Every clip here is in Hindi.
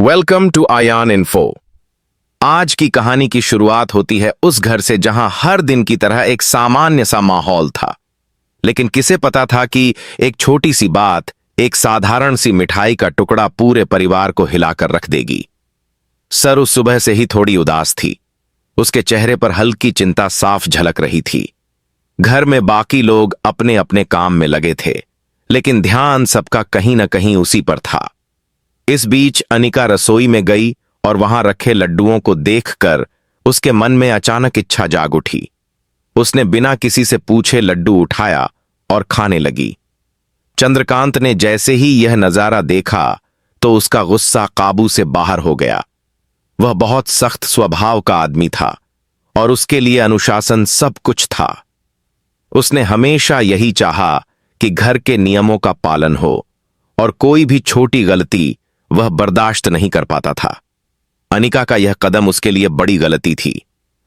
Welcome to Ayaan info. आज की कहानी की शुरुआत होती है उस घर से जहां हर दिन की तरह एक सामान्य सा माहौल था। लेकिन किसे पता था कि एक छोटी सी बात, एक साधारण सी मिठाई का टुकड़ा पूरे परिवार को हिलाकर रख देगी। सरू सुबह से ही थोड़ी उदास थी। उसके चेहरे पर हल्की चिंता साफ झलक रही थी। घर में बाकी लोग अपने अपने काम में लगे थे, लेकिन ध्यान सबका कहीं न कहीं उसी पर था। इस बीच अनिका रसोई में गई और वहां रखे लड्डुओं को देखकर उसके मन में अचानक इच्छा जाग उठी। उसने बिना किसी से पूछे लड्डू उठाया और खाने लगी। चंद्रकांत ने जैसे ही यह नजारा देखा तो उसका गुस्सा काबू से बाहर हो गया। वह बहुत सख्त स्वभाव का आदमी था और उसके लिए अनुशासन सब कुछ था। उसने हमेशा यही चाहा कि घर के नियमों का पालन हो और कोई भी छोटी गलती वह बर्दाश्त नहीं कर पाता था। अनिका का यह कदम उसके लिए बड़ी गलती थी।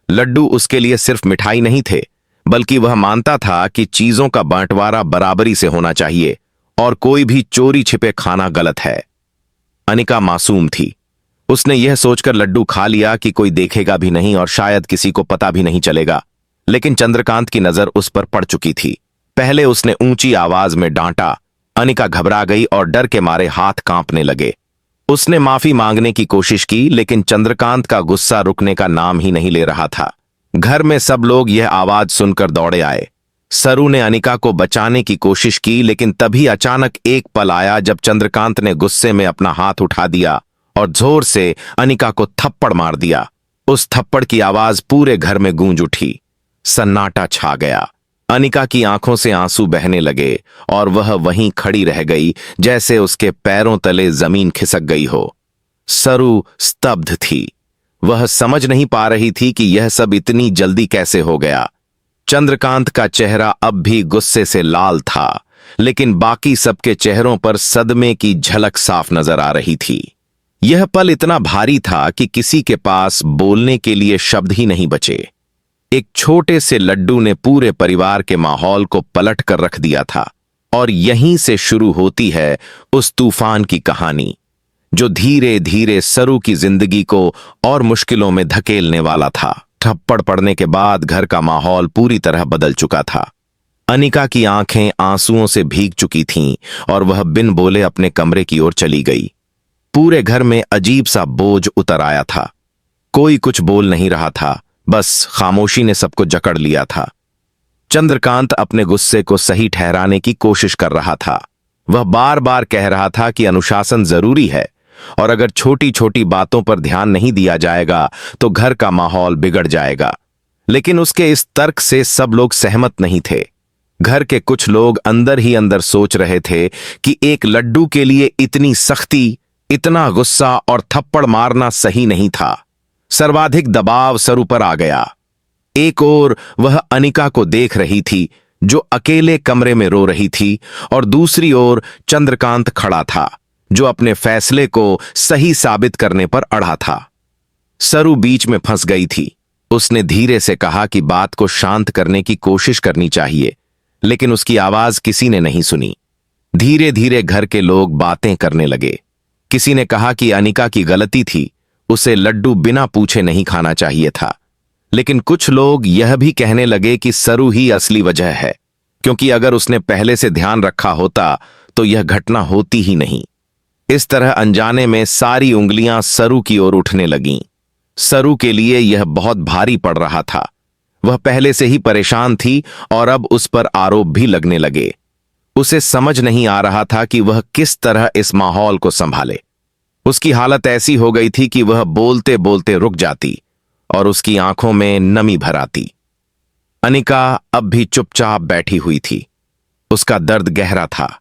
लड्डू उसके लिए सिर्फ मिठाई नहीं थे, बल्कि वह मानता था कि चीजों का बंटवारा बराबरी से होना चाहिए और कोई भी चोरी छिपे खाना गलत है। अनिका मासूम थी। उसने यह सोचकर लड्डू खा लिया कि कोई देखेगा भी नहीं और शायद किसी को पता भी नहीं चलेगा। लेकिन चंद्रकांत की नजर उस पर पड़ चुकी थी। पहले उसने ऊंची आवाज में डांटा। अनिका घबरा गई और डर के मारे हाथ कांपने लगे। उसने माफी मांगने की कोशिश की, लेकिन चंद्रकांत का गुस्सा रुकने का नाम ही नहीं ले रहा था। घर में सब लोग यह आवाज सुनकर दौड़े आए। सरू ने अनिका को बचाने की कोशिश की, लेकिन तभी अचानक एक पल आया जब चंद्रकांत ने गुस्से में अपना हाथ उठा दिया और जोर से अनिका को थप्पड़ मार दिया। उस थप्पड़ की आवाज पूरे घर में गूंज उठी। सन्नाटा छा गया। अनिका की आंखों से आंसू बहने लगे और वह वहीं खड़ी रह गई, जैसे उसके पैरों तले जमीन खिसक गई हो। सरू स्तब्ध थी। वह समझ नहीं पा रही थी कि यह सब इतनी जल्दी कैसे हो गया। चंद्रकांत का चेहरा अब भी गुस्से से लाल था, लेकिन बाकी सबके चेहरों पर सदमे की झलक साफ नजर आ रही थी। यह पल इतना भारी था कि किसी के पास बोलने के लिए शब्द ही नहीं बचे। एक छोटे से लड्डू ने पूरे परिवार के माहौल को पलट कर रख दिया था। और यहीं से शुरू होती है उस तूफान की कहानी, जो धीरे धीरे सरू की जिंदगी को और मुश्किलों में धकेलने वाला था। थप्पड़ पड़ने के बाद घर का माहौल पूरी तरह बदल चुका था। अनिका की आंखें आंसुओं से भीग चुकी थीं और वह बिन बोले अपने कमरे की ओर चली गई। पूरे घर में अजीब सा बोझ उतर आया था। कोई कुछ बोल नहीं रहा था, बस खामोशी ने सबको जकड़ लिया था। चंद्रकांत अपने गुस्से को सही ठहराने की कोशिश कर रहा था। वह बार बार कह रहा था कि अनुशासन जरूरी है और अगर छोटी छोटी बातों पर ध्यान नहीं दिया जाएगा तो घर का माहौल बिगड़ जाएगा। लेकिन उसके इस तर्क से सब लोग सहमत नहीं थे। घर के कुछ लोग अंदर ही अंदर सोच रहे थे कि एक लड्डू के लिए इतनी सख्ती, इतना गुस्सा और थप्पड़ मारना सही नहीं था। सर्वाधिक दबाव सरू पर आ गया। एक ओर वह अनिका को देख रही थी, जो अकेले कमरे में रो रही थी, और दूसरी ओर चंद्रकांत खड़ा था, जो अपने फैसले को सही साबित करने पर अड़ा था। सरू बीच में फंस गई थी। उसने धीरे से कहा कि बात को शांत करने की कोशिश करनी चाहिए, लेकिन उसकी आवाज किसी ने नहीं सुनी। धीरे धीरे घर के लोग बातें करने लगे। किसी ने कहा कि अनिका की गलती थी, उसे लड्डू बिना पूछे नहीं खाना चाहिए था। लेकिन कुछ लोग यह भी कहने लगे कि सरू ही असली वजह है, क्योंकि अगर उसने पहले से ध्यान रखा होता तो यह घटना होती ही नहीं। इस तरह अनजाने में सारी उंगलियां सरू की ओर उठने लगीं। सरू के लिए यह बहुत भारी पड़ रहा था। वह पहले से ही परेशान थी और अब उस पर आरोप भी लगने लगे। उसे समझ नहीं आ रहा था कि वह किस तरह इस माहौल को संभाले। उसकी हालत ऐसी हो गई थी कि वह बोलते बोलते रुक जाती और उसकी आंखों में नमी भर आती। अनिका अब भी चुपचाप बैठी हुई थी। उसका दर्द गहरा था,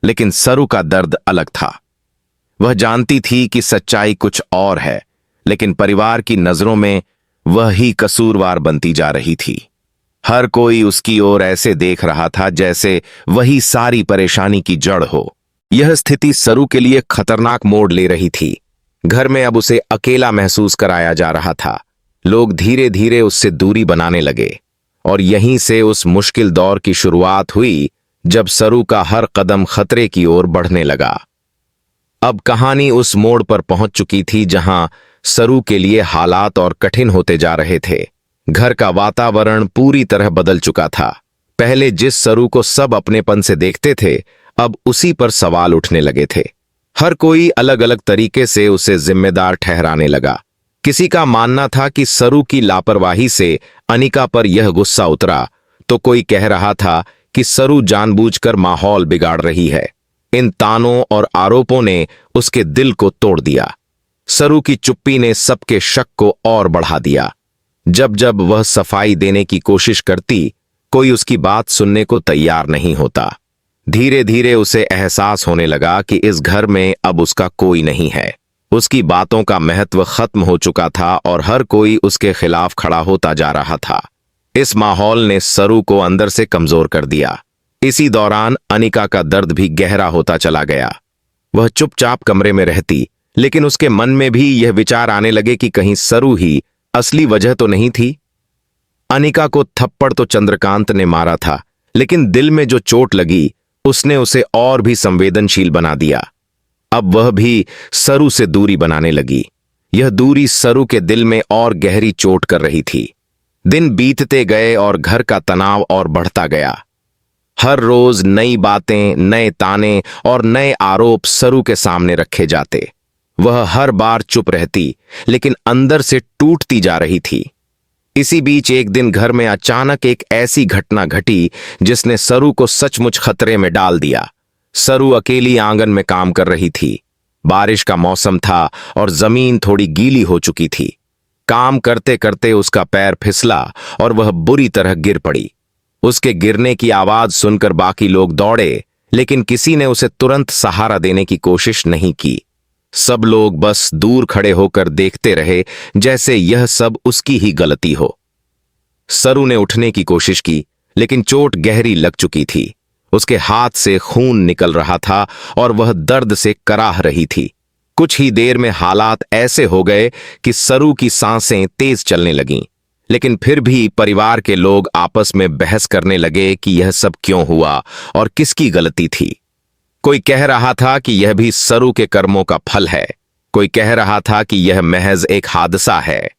लेकिन सरू का दर्द अलग था। वह जानती थी कि सच्चाई कुछ और है, लेकिन परिवार की नजरों में वह ही कसूरवार बनती जा रही थी। हर कोई उसकी ओर ऐसे देख रहा था जैसे वही सारी परेशानी की जड़ हो। यह स्थिति सरू के लिए खतरनाक मोड़ ले रही थी। घर में अब उसे अकेला महसूस कराया जा रहा था। लोग धीरे धीरे उससे दूरी बनाने लगे और यहीं से उस मुश्किल दौर की शुरुआत हुई जब सरू का हर कदम खतरे की ओर बढ़ने लगा। अब कहानी उस मोड़ पर पहुंच चुकी थी जहां सरू के लिए हालात और कठिन होते जा रहे थे। घर का वातावरण पूरी तरह बदल चुका था। पहले जिस सरू को सब अपनेपन से देखते थे, अब उसी पर सवाल उठने लगे थे। हर कोई अलग अलग तरीके से उसे जिम्मेदार ठहराने लगा। किसी का मानना था कि सरू की लापरवाही से अनिका पर यह गुस्सा उतरा, तो कोई कह रहा था कि सरू जानबूझकर माहौल बिगाड़ रही है। इन तानों और आरोपों ने उसके दिल को तोड़ दिया। सरू की चुप्पी ने सबके शक को और बढ़ा दिया। जब जब वह सफाई देने की कोशिश करती, कोई उसकी बात सुनने को तैयार नहीं होता। धीरे धीरे उसे एहसास होने लगा कि इस घर में अब उसका कोई नहीं है। उसकी बातों का महत्व खत्म हो चुका था और हर कोई उसके खिलाफ खड़ा होता जा रहा था। इस माहौल ने सरू को अंदर से कमजोर कर दिया। इसी दौरान अनिका का दर्द भी गहरा होता चला गया। वह चुपचाप कमरे में रहती, लेकिन उसके मन में भी यह विचार आने लगे कि कहीं सरू ही असली वजह तो नहीं थी। अनिका को थप्पड़ तो चंद्रकांत ने मारा था, लेकिन दिल में जो चोट लगी उसने उसे और भी संवेदनशील बना दिया। अब वह भी सरू से दूरी बनाने लगी। यह दूरी सरू के दिल में और गहरी चोट कर रही थी। दिन बीतते गए और घर का तनाव और बढ़ता गया। हर रोज नई बातें, नए ताने और नए आरोप सरू के सामने रखे जाते। वह हर बार चुप रहती, लेकिन अंदर से टूटती जा रही थी। इसी बीच एक दिन घर में अचानक एक ऐसी घटना घटी जिसने सरू को सचमुच खतरे में डाल दिया। सरू अकेली आंगन में काम कर रही थी। बारिश का मौसम था और जमीन थोड़ी गीली हो चुकी थी। काम करते करते उसका पैर फिसला और वह बुरी तरह गिर पड़ी। उसके गिरने की आवाज सुनकर बाकी लोग दौड़े, लेकिन किसी ने उसे तुरंत सहारा देने की कोशिश नहीं की। सब लोग बस दूर खड़े होकर देखते रहे, जैसे यह सब उसकी ही गलती हो। सरू ने उठने की कोशिश की, लेकिन चोट गहरी लग चुकी थी। उसके हाथ से खून निकल रहा था और वह दर्द से कराह रही थी। कुछ ही देर में हालात ऐसे हो गए कि सरू की सांसें तेज चलने लगीं, लेकिन फिर भी परिवार के लोग आपस में बहस करने लगे कि यह सब क्यों हुआ और किसकी गलती थी। कोई कह रहा था कि यह भी सरू के कर्मों का फल है, कोई कह रहा था कि यह महज एक हादसा है।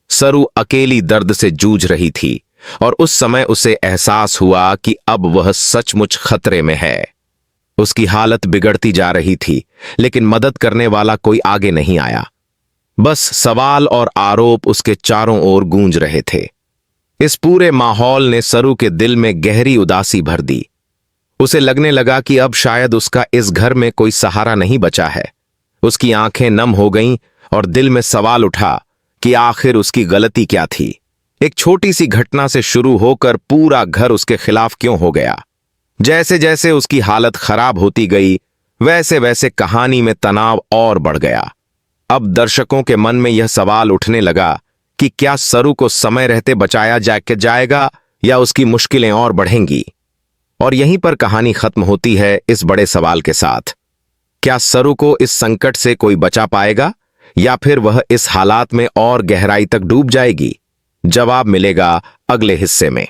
सरू अकेली दर्द से जूझ रही थी और उस समय उसे एहसास हुआ कि अब वह सचमुच खतरे में है। उसकी हालत बिगड़ती जा रही थी, लेकिन मदद करने वाला कोई आगे नहीं आया। बस सवाल और आरोप उसके चारों ओर गूंज रहे थे। इस पूरे माहौल ने सरू के दिल में गहरी उदासी भर दी। उसे लगने लगा कि अब शायद उसका इस घर में कोई सहारा नहीं बचा है। उसकी आंखें नम हो गईं और दिल में सवाल उठा कि आखिर उसकी गलती क्या थी। एक छोटी सी घटना से शुरू होकर पूरा घर उसके खिलाफ क्यों हो गया। जैसे जैसे उसकी हालत खराब होती गई, वैसे वैसे कहानी में तनाव और बढ़ गया। अब दर्शकों के मन में यह सवाल उठने लगा कि क्या सरू को समय रहते बचाया जाएगा या उसकी मुश्किलें और बढ़ेंगी। और यहीं पर कहानी खत्म होती है इस बड़े सवाल के साथ। क्या सरू को इस संकट से कोई बचा पाएगा या फिर वह इस हालात में और गहराई तक डूब जाएगी? जवाब मिलेगा अगले हिस्से में।